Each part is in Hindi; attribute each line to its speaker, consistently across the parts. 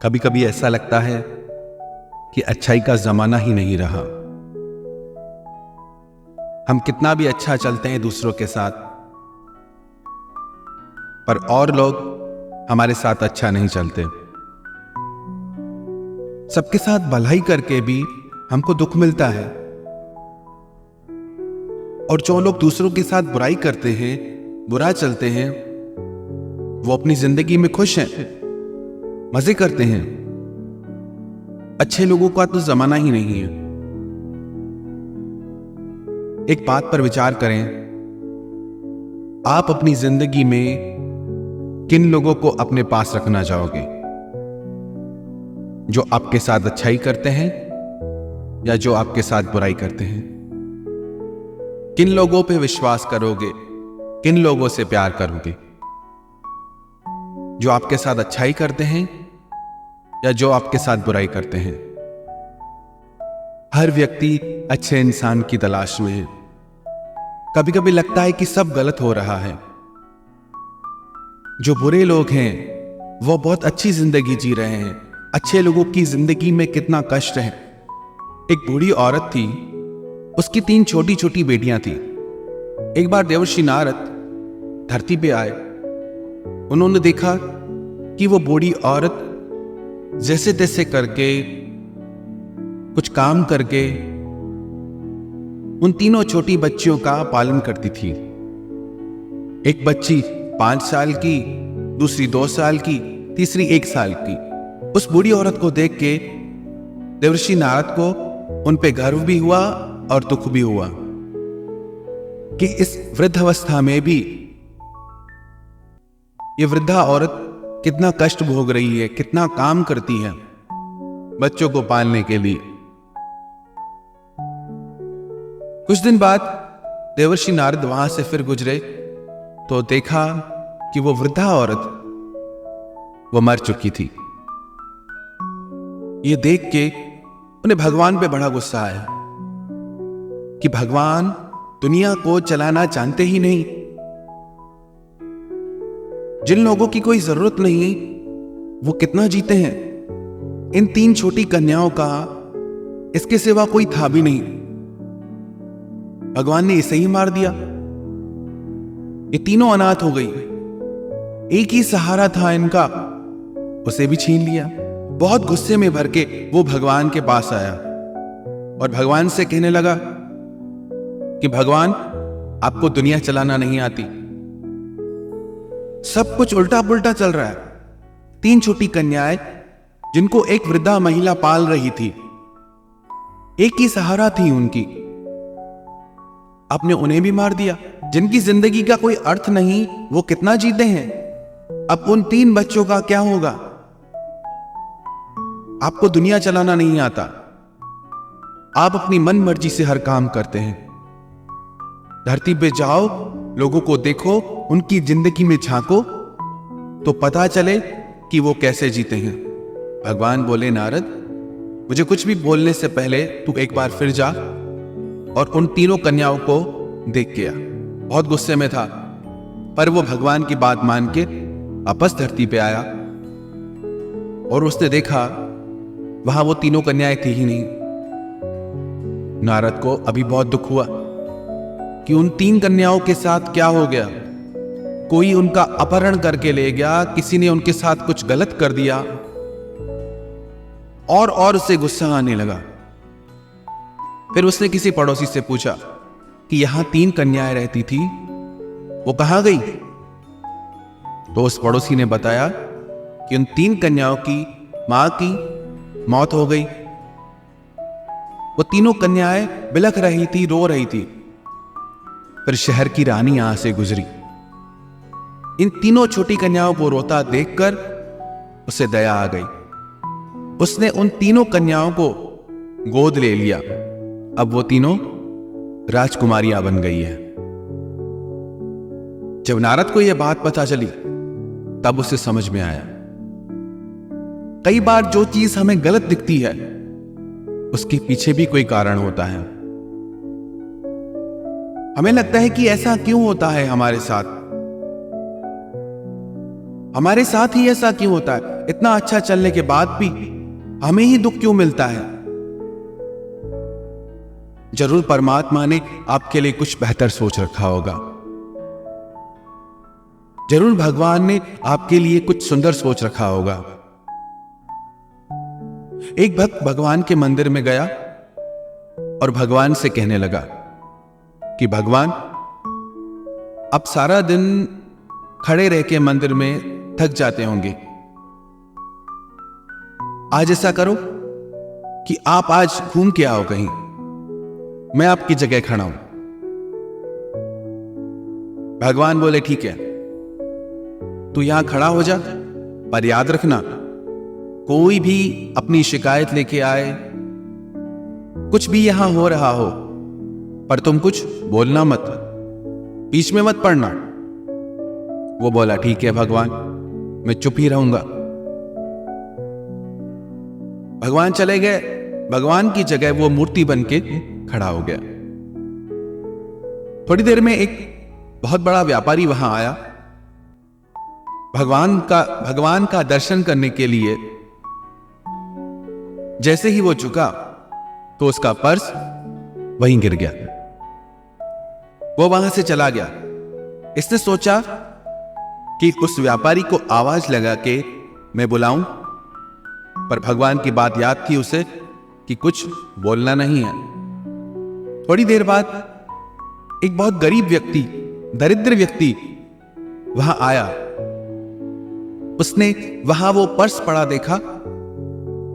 Speaker 1: कभी कभी ऐसा लगता है कि अच्छाई का जमाना ही नहीं रहा। हम कितना भी अच्छा चलते हैं दूसरों के साथ, पर और लोग हमारे साथ अच्छा नहीं चलते। सबके साथ भलाई करके भी हमको दुख मिलता है, और जो लोग दूसरों के साथ बुराई करते हैं, बुरा चलते हैं, वो अपनी जिंदगी में खुश हैं, मजे करते हैं। अच्छे लोगों का तो जमाना ही नहीं है। एक बात पर विचार करें, आप अपनी जिंदगी में किन लोगों को अपने पास रखना चाहोगे? जो आपके साथ अच्छाई करते हैं या जो आपके साथ बुराई करते हैं? किन लोगों पे विश्वास करोगे? किन लोगों से प्यार करोगे? जो आपके साथ अच्छाई करते हैं या जो आपके साथ बुराई करते हैं? हर व्यक्ति अच्छे इंसान की तलाश में है। कभी कभी लगता है कि सब गलत हो रहा है। जो बुरे लोग हैं वो बहुत अच्छी जिंदगी जी रहे हैं। अच्छे लोगों की जिंदगी में कितना कष्ट है। एक बूढ़ी औरत थी, उसकी 3 छोटी छोटी बेटियां थी। एक बार देवर्षि नारद धरती पे आए। उन्होंने देखा कि वो बूढ़ी औरत जैसे तैसे करके, कुछ काम करके उन 3 छोटी बच्चियों का पालन करती थी। एक बच्ची 5 साल की, दूसरी 2 साल की, तीसरी 1 साल की। उस बूढ़ी औरत को देख के देवर्षि नारद को उन पे गर्व भी हुआ और दुख भी हुआ कि इस वृद्ध अवस्था में भी ये वृद्धा औरत कितना कष्ट भोग रही है, कितना काम करती है बच्चों को पालने के लिए। कुछ दिन बाद देवर्षि नारद वहां से फिर गुजरे तो देखा कि वो वृद्धा औरत वो मर चुकी थी। ये देख के उन्हें भगवान पे बड़ा गुस्सा आया कि भगवान दुनिया को चलाना जानते ही नहीं। जिन लोगों की कोई जरूरत नहीं वो कितना जीते हैं। इन 3 छोटी कन्याओं का इसके सिवा कोई था भी नहीं। भगवान ने इसे ही मार दिया। ये तीनों अनाथ हो गई। एक ही सहारा था इनका, उसे भी छीन लिया। बहुत गुस्से में भर के वो भगवान के पास आया और भगवान से कहने लगा कि भगवान, आपको दुनिया चलाना नहीं आती। सब कुछ उल्टा पुल्टा चल रहा है। 3 छोटी कन्याएं जिनको एक वृद्धा महिला पाल रही थी, एक ही सहारा थी उनकी, आपने उन्हें भी मार दिया। जिनकी जिंदगी का कोई अर्थ नहीं, वो कितना जीते हैं। अब उन 3 बच्चों का क्या होगा? आपको दुनिया चलाना नहीं आता। आप अपनी मन मर्जी से हर काम करते हैं। धरती पे जाओ, लोगों को देखो, उनकी जिंदगी में झांको तो पता चले कि वो कैसे जीते हैं। भगवान बोले, नारद, मुझे कुछ भी बोलने से पहले तू एक बार फिर जा और उन 3 कन्याओं को देख के आ। बहुत गुस्से में था, पर वो भगवान की बात मान के वापस धरती पे आया और उसने देखा वहां वो 3 कन्याएं थी ही नहीं। नारद को अभी बहुत दुख हुआ कि उन 3 कन्याओं के साथ क्या हो गया। कोई उनका अपहरण करके ले गया, किसी ने उनके साथ कुछ गलत कर दिया, और उसे गुस्सा आने लगा। फिर उसने किसी पड़ोसी से पूछा कि यहां 3 कन्याएं रहती थी, वो कहां गई? तो उस पड़ोसी ने बताया कि उन 3 कन्याओं की मां की मौत हो गई। वो 3 कन्याएं बिलख रही थी, रो रही थी। फिर शहर की रानी यहां से गुजरी। इन 3 छोटी कन्याओं को रोता देखकर उसे दया आ गई। उसने उन 3 कन्याओं को गोद ले लिया। अब वो 3 राजकुमारियां बन गई है। जब नारद को यह बात पता चली तब उसे समझ में आया, कई बार जो चीज हमें गलत दिखती है उसके पीछे भी कोई कारण होता है। हमें लगता है कि ऐसा क्यों होता है हमारे साथ। हमारे साथ ही ऐसा क्यों होता है? इतना अच्छा चलने के बाद भी हमें ही दुख क्यों मिलता है? जरूर परमात्मा ने आपके लिए कुछ बेहतर सोच रखा होगा। जरूर भगवान ने आपके लिए कुछ सुंदर सोच रखा होगा। एक भक्त भगवान के मंदिर में गया और भगवान से कहने लगा कि भगवान, अब सारा दिन खड़े रह के मंदिर में थक जाते होंगे। आज ऐसा करो कि आप आज घूम के आओ कहीं, मैं आपकी जगह खड़ा हूं। भगवान बोले ठीक है, तू यहां खड़ा हो जा, पर याद रखना कोई भी अपनी शिकायत लेके आए, कुछ भी यहां हो रहा हो, पर तुम कुछ बोलना मत, बीच में मत पड़ना। वो बोला ठीक है भगवान, मैं चुप ही रहूंगा। भगवान चले गए। भगवान की जगह वो मूर्ति बन के खड़ा हो गया। थोड़ी देर में एक बहुत बड़ा व्यापारी वहां आया भगवान का दर्शन करने के लिए। जैसे ही वो झुका तो उसका पर्स वहीं गिर गया। वो वहां से चला गया। इसने सोचा कि उस व्यापारी को आवाज लगा के मैं बुलाऊं, पर भगवान की बात याद थी उसे कि कुछ बोलना नहीं है। थोड़ी देर बाद एक बहुत गरीब व्यक्ति, दरिद्र व्यक्ति वहां आया। उसने वहां वो पर्स पड़ा देखा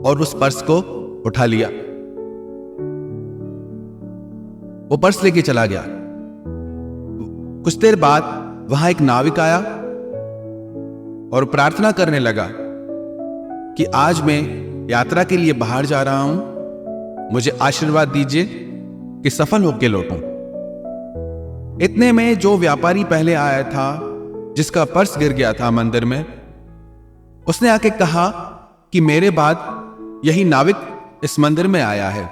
Speaker 1: और उस पर्स को उठा लिया। वो पर्स लेके चला गया। कुछ देर बाद वहां एक नाविक आया और प्रार्थना करने लगा कि आज मैं यात्रा के लिए बाहर जा रहा हूं, मुझे आशीर्वाद दीजिए कि सफल होकर लौटूं। इतने में जो व्यापारी पहले आया था, जिसका पर्स गिर गया था मंदिर में, उसने आके कहा कि मेरे बाद यही नाविक इस मंदिर में आया है,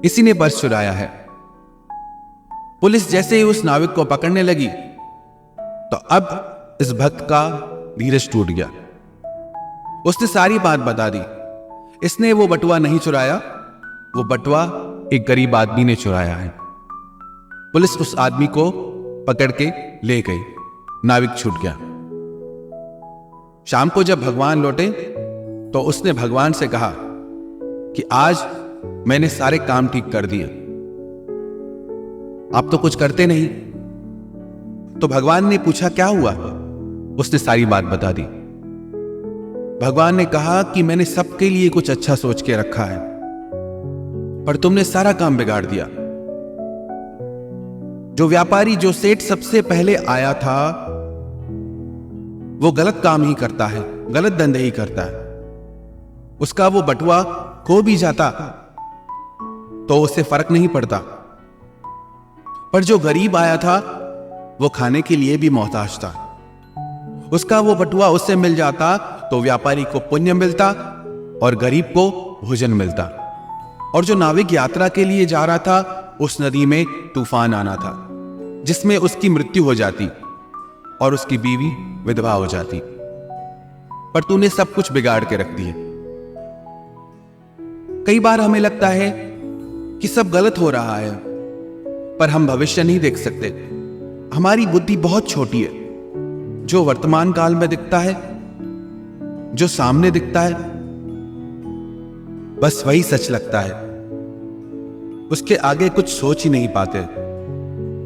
Speaker 1: इसी ने पर्स चुराया है। पुलिस जैसे ही उस नाविक को पकड़ने लगी तो अब इस भक्त का धीरज टूट गया। उसने सारी बात बता दी। इसने वो बटुआ नहीं चुराया, वो बटुआ एक गरीब आदमी ने चुराया है। पुलिस उस आदमी को पकड़ के ले गई। नाविक छूट गया। शाम को जब भगवान लौटे तो उसने भगवान से कहा कि आज मैंने सारे काम ठीक कर दिए, आप तो कुछ करते नहीं। तो भगवान ने पूछा क्या हुआ? उसने सारी बात बता दी। भगवान ने कहा कि मैंने सबके लिए कुछ अच्छा सोच के रखा है, पर तुमने सारा काम बिगाड़ दिया। जो व्यापारी, जो सेठ सबसे पहले आया था, वो गलत काम ही करता है, गलत धंधे ही करता है। उसका वो बटुआ खो भी जाता तो उससे फर्क नहीं पड़ता, पर जो गरीब आया था वो खाने के लिए भी मोहताज था। उसका वो बटुआ उससे मिल जाता तो व्यापारी को पुण्य मिलता और गरीब को भोजन मिलता। और जो नाविक यात्रा के लिए जा रहा था, उस नदी में तूफान आना था जिसमें उसकी मृत्यु हो जाती और उसकी बीवी विधवा हो जाती, पर तूने सब कुछ बिगाड़ के रख दिए। कई बार हमें लगता है कि सब गलत हो रहा है, पर हम भविष्य नहीं देख सकते। हमारी बुद्धि बहुत छोटी है। जो वर्तमान काल में दिखता है, जो सामने दिखता है, बस वही सच लगता है। उसके आगे कुछ सोच ही नहीं पाते,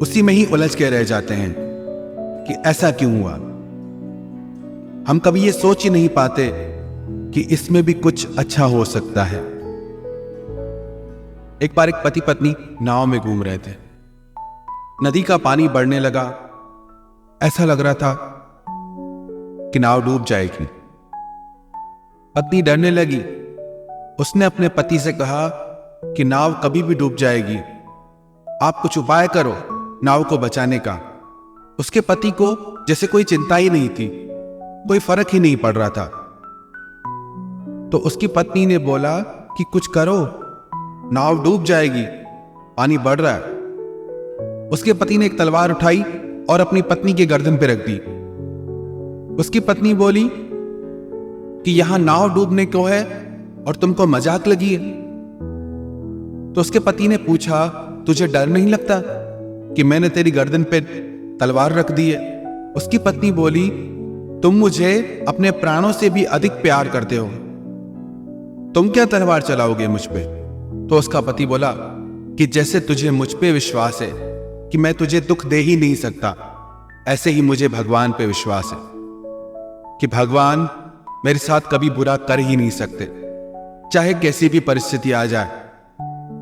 Speaker 1: उसी में ही उलझ के रह जाते हैं कि ऐसा क्यों हुआ। हम कभी ये सोच ही नहीं पाते कि इसमें भी कुछ अच्छा हो सकता है। एक बार एक पति पत्नी नाव में घूम रहे थे। नदी का पानी बढ़ने लगा। ऐसा लग रहा था कि नाव डूब जाएगी। पत्नी डरने लगी। उसने अपने पति से कहा कि नाव कभी भी डूब जाएगी, आप कुछ उपाय करो नाव को बचाने का। उसके पति को जैसे कोई चिंता ही नहीं थी, कोई फर्क ही नहीं पड़ रहा था। तो उसकी पत्नी ने बोला कि कुछ करो, नाव डूब जाएगी, पानी बढ़ रहा है। उसके पति ने एक तलवार उठाई और अपनी पत्नी के गर्दन पर रख दी। उसकी पत्नी बोली कि यहां नाव डूबने को है और तुमको मजाक लगी है। तो उसके पति ने पूछा, तुझे डर नहीं लगता कि मैंने तेरी गर्दन पे तलवार रख दी है? उसकी पत्नी बोली, तुम मुझे अपने प्राणों से भी अधिक प्यार करते हो, तुम क्या तलवार चलाओगे मुझ पे? तो उसका पति बोला कि जैसे तुझे मुझ पे विश्वास है कि मैं तुझे दुख दे ही नहीं सकता, ऐसे ही मुझे भगवान पे विश्वास है कि भगवान मेरे साथ कभी बुरा कर ही नहीं सकते, चाहे कैसी भी परिस्थिति आ जाए,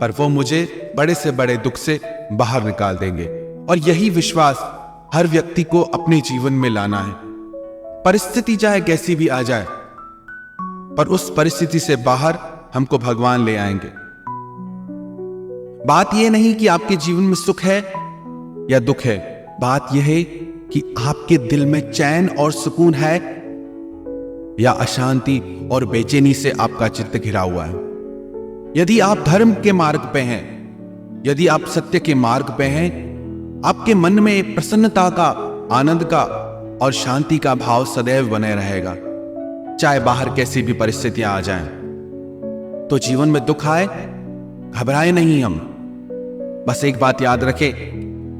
Speaker 1: पर वो मुझे बड़े से बड़े दुख से बाहर निकाल देंगे। और यही विश्वास हर व्यक्ति को अपने जीवन में लाना है। परिस्थिति चाहे कैसी भी आ जाए, पर उस परिस्थिति से बाहर हमको भगवान ले आएंगे। बात यह नहीं कि आपके जीवन में सुख है या दुख है, बात यह है कि आपके दिल में चैन और सुकून है या अशांति और बेचैनी से आपका चित्त घिरा हुआ है। यदि आप धर्म के मार्ग पे हैं, यदि आप सत्य के मार्ग पे हैं, आपके मन में एक प्रसन्नता का, आनंद का और शांति का भाव सदैव बने रहेगा, चाहे बाहर कैसी भी परिस्थितियां आ जाएं। तो जीवन में दुख आए, घबराए नहीं हम, बस एक बात याद रखें,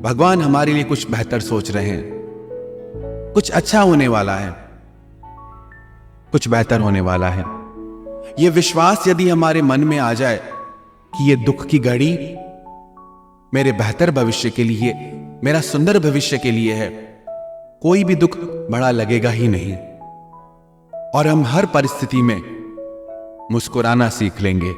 Speaker 1: भगवान हमारे लिए कुछ बेहतर सोच रहे हैं, कुछ अच्छा होने वाला है, कुछ बेहतर होने वाला है। यह विश्वास यदि हमारे मन में आ जाए कि यह दुख की घड़ी मेरे बेहतर भविष्य के लिए, मेरा सुंदर भविष्य के लिए है, कोई भी दुख बड़ा लगेगा ही नहीं और हम हर परिस्थिति में मुस्कुराना सीख लेंगे।